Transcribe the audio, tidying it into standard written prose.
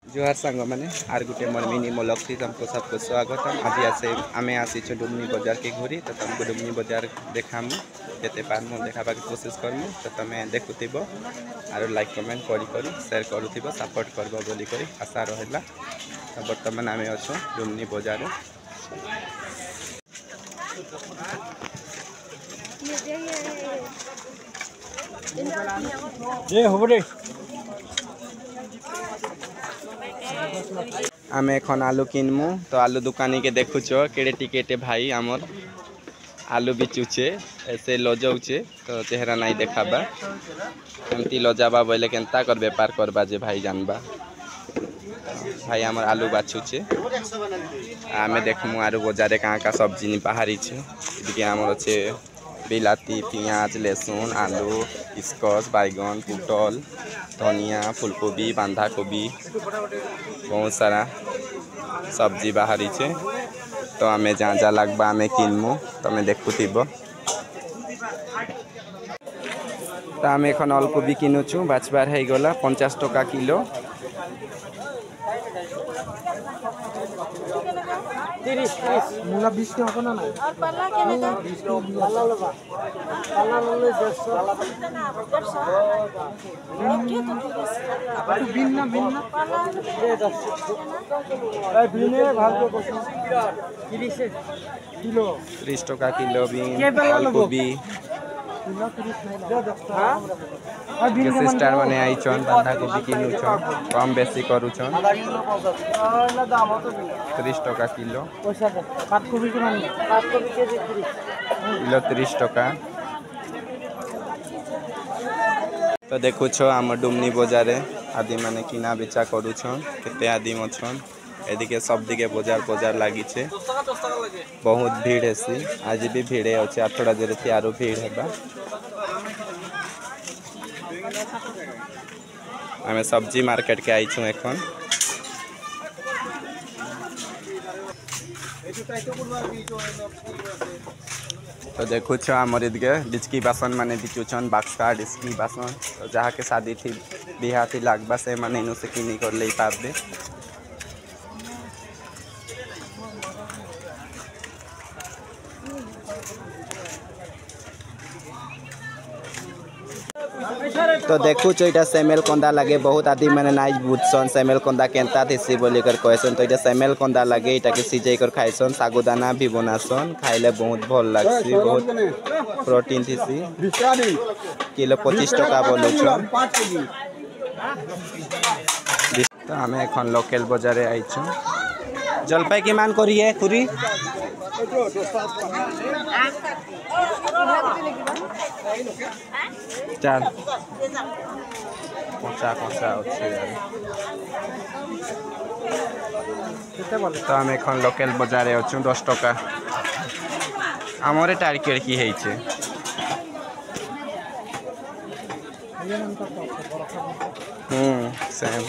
जोहार सांग मैंने आर गुटे मोर मिनी मोलक थी तुमको सबको स्वागत आज आसे आमे आसी डुमनी बाजार के घूरी तो तुमको डुमनी बाजार देखामु जिते पार्मु देखा कोशिश करमु तो तुम्हें देखुब आर लाइक कमेंट करी शेयर करूब सपोर्ट करब बोली आशा रहा। तो बर्तमान आम अच्छु डुमनी बाजार आमे एखन आलू किनमु तो आलू दुकानी के देखुच केड़े टिकेटे भाई आमर आलू बिचुचे ऐसे लजाऊचे तो चेहरा नहीं देखाबा एमती लजाबा बोले केनता कर बेपार करबा जे भाई जानबा भाई आमर आलू बाछुचे आमे देखमु आरु बजारे का सब्जी बाहरी छे इदिके आमर छे बिलाती पियाज लहसुन आलू स्कॉच बैगन पुटल धनिया फूलकोबी बांधा कोबी बहुत सारा सब्जी बाहरी छे तो आमे जहाँ जहाँ लगवा आमे किनमु तमें देखुब तो आम एखन अलकोबी किनुचु बाछबार हो गला 50 टका किलो 30 मुला 20 के होना ना और पल्ला केने का 20 के पल्ला लगा पल्ला ले 150 भिन्न भिन्न पल्ला दे 10 ए भिने भाग को 30 किलो 30 टका किलो बीन अलकोबी सिस्टर मैंने आई छन बांधा कोबी किनु छन कम बेसी करू छन 30 टका किलो किलो 30 टका तो देखु छो आम डुमनी बाजार आदि माने किना बेचा करू छन केते आदि मछन एदिके सब दिके बाजार बाजार लागी छे बहुत भीड़ हेसी आज भी भीड़ अच्छे आठटा जेरे थी आरो भीड़ हेबा आमे सब्जी मार्केट के आई छु एखन तो देखु छ हमर इदके डिचकी बासन माने बिचुछन बाक्सा डिचकी बासन तो जहाँ के शादी थी बिहा थी लागबा से माने इनु से किनी कर ले पाबे तो देखु इटा सेमेल कंदा लगे बहुत आदि मैंने नाइज बुझसन सेमेल कंदा केनता थी बोली कर कहसन तो इटा सेमेल कंदा लगे इटा के सिझे कर खाइसन सागुदाना भी बनासन खाइले बहुत भल लागसी बहुत प्रोटीन थी किलो 25 टका बोलुछन तो हमें एखन लोकल बाजारे आइछु जलपाई की मान करिए खुरी चल कचा कचा अच्छे तो आम एखन लोकल बाजारे अच्छु 10 टका आमरे टार्गेट की है सेम